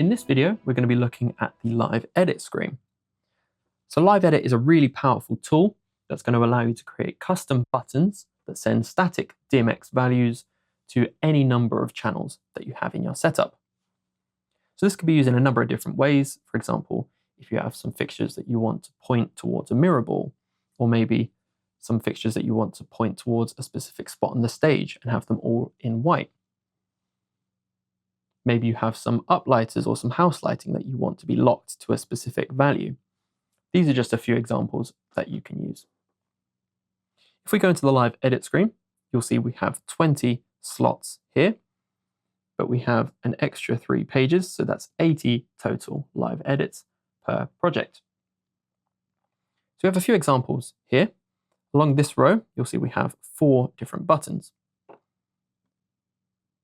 In this video, we're going to be looking at the Live Edit screen. So Live Edit is a really powerful tool that's going to allow you to create custom buttons that send static DMX values to any number of channels that you have in your setup. So this can be used in a number of different ways. For example, if you have some fixtures that you want to point towards a mirror ball, or maybe some fixtures that you want to point towards a specific spot on the stage and have them all in white. Maybe you have some uplighters or some house lighting that you want to be locked to a specific value. These are just a few examples that you can use. If we go into the Live Edit screen, you'll see we have 20 slots here, but we have an extra 3 pages, so that's 80 total live edits per project. So we have a few examples here. Along this row, you'll see we have 4 different buttons.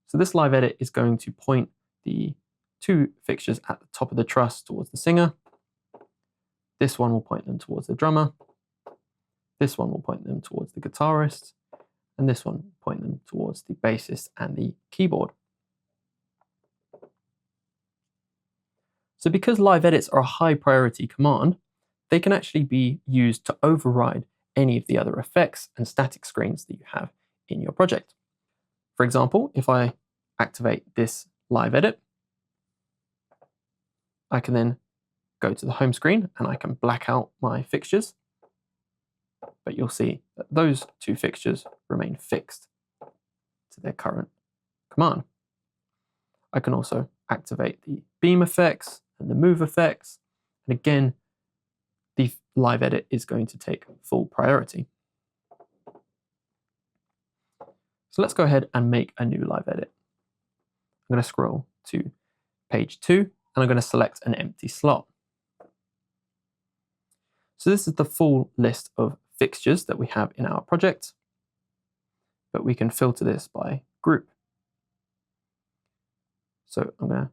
So this live edit is going to point the 2 fixtures at the top of the truss towards the singer. This one will point them towards the drummer. This one will point them towards the guitarist. And this one will point them towards the bassist and the keyboard. So because live edits are a high priority command, they can actually be used to override any of the other effects and static screens that you have in your project. For example, if I activate this live edit, I can then go to the home screen and I can black out my fixtures. But you'll see that those 2 fixtures remain fixed to their current command. I can also activate the beam effects and the move effects. And again, the live edit is going to take full priority. So let's go ahead and make a new live edit. I'm going to scroll to page 2 and I'm going to select an empty slot. So this is the full list of fixtures that we have in our project, but we can filter this by group. So I'm going to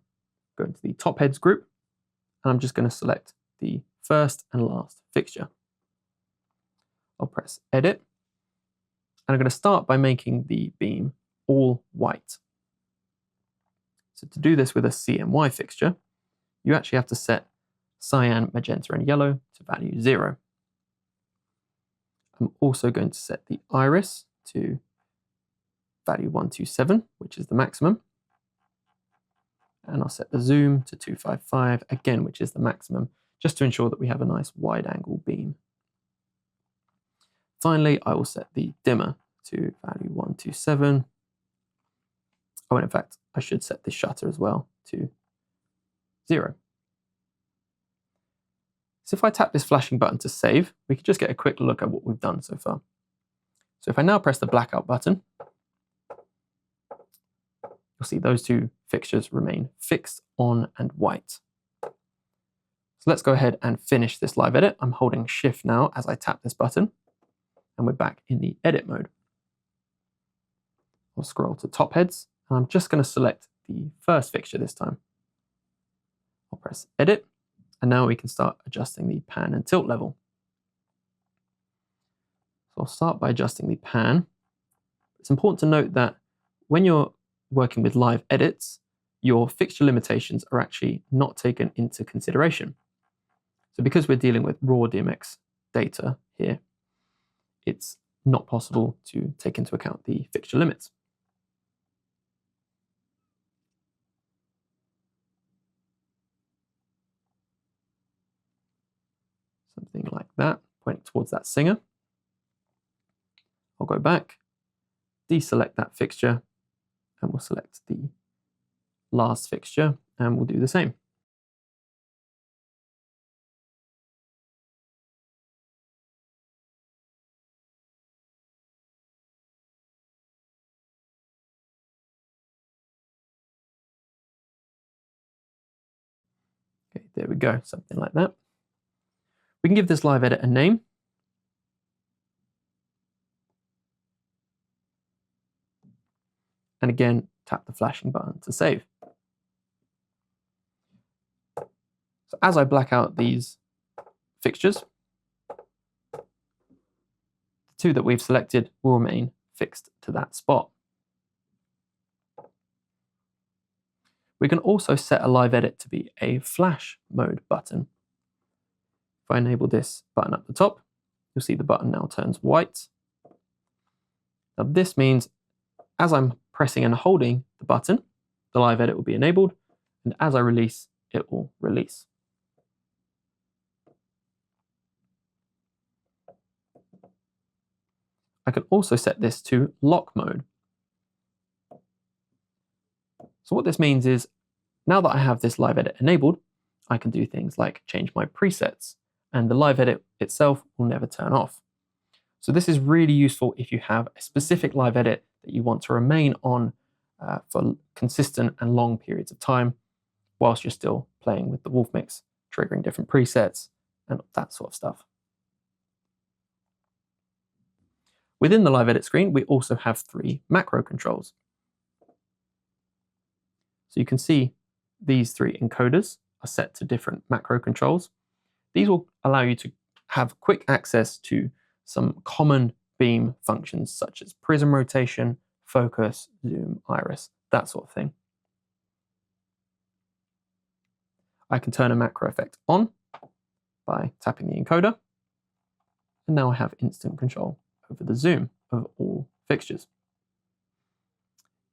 go into the top heads group and I'm just going to select the first and last fixture. I'll press edit and I'm going to start by making the beam all white. So to do this with a CMY fixture, you actually have to set cyan, magenta and yellow to value 0. I'm also going to set the iris to value 127, which is the maximum. And I'll set the zoom to 255, again, which is the maximum, just to ensure that we have a nice wide angle beam. Finally, I will set the dimmer to value 127. Oh, and in fact, I should set the shutter as well to 0. So if I tap this flashing button to save, we can just get a quick look at what we've done so far. So if I now press the blackout button, you'll see those 2 fixtures remain fixed on and white. So let's go ahead and finish this live edit. I'm holding Shift now as I tap this button, and we're back in the edit mode. I'll scroll to top heads, and I'm just going to select the first fixture this time. I'll press edit. And now we can start adjusting the pan and tilt level. So I'll start by adjusting the pan. It's important to note that when you're working with live edits, your fixture limitations are actually not taken into consideration. So because we're dealing with raw DMX data here, it's not possible to take into account the fixture limits. Something like that, pointing towards that singer. I'll go back, deselect that fixture, and we'll select the last fixture, and we'll do the same. Okay, there we go, something like that. We can give this live edit a name. And again, tap the flashing button to save. So as I black out these fixtures, the 2 that we've selected will remain fixed to that spot. We can also set a live edit to be a flash mode button. If I enable this button up the top, you'll see the button now turns white. Now this means as I'm pressing and holding the button, the live edit will be enabled, and as I release, it will release. I can also set this to lock mode. So what this means is, now that I have this live edit enabled, I can do things like change my presets, and the live edit itself will never turn off. So this is really useful if you have a specific live edit that you want to remain on for consistent and long periods of time, whilst you're still playing with the Wolfmix, triggering different presets and that sort of stuff. Within the live edit screen, we also have 3 macro controls. So you can see these 3 encoders are set to different macro controls. These will allow you to have quick access to some common beam functions such as prism rotation, focus, zoom, iris, that sort of thing. I can turn a macro effect on by tapping the encoder, and now I have instant control over the zoom of all fixtures.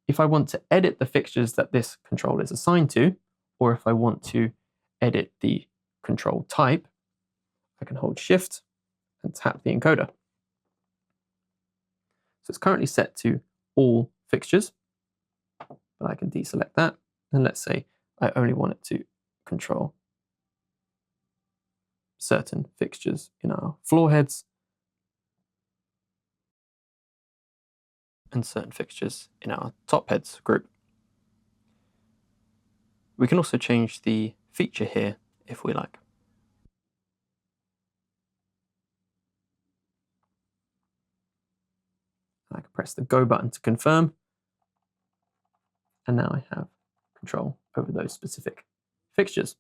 If I want to edit the fixtures that this control is assigned to, or if I want to edit the control type, I can hold Shift and tap the encoder. So it's currently set to all fixtures, but I can deselect that, and let's say I only want it to control certain fixtures in our floor heads and certain fixtures in our top heads group. We can also change the feature here if we like. I can press the Go button to confirm, and now I have control over those specific fixtures.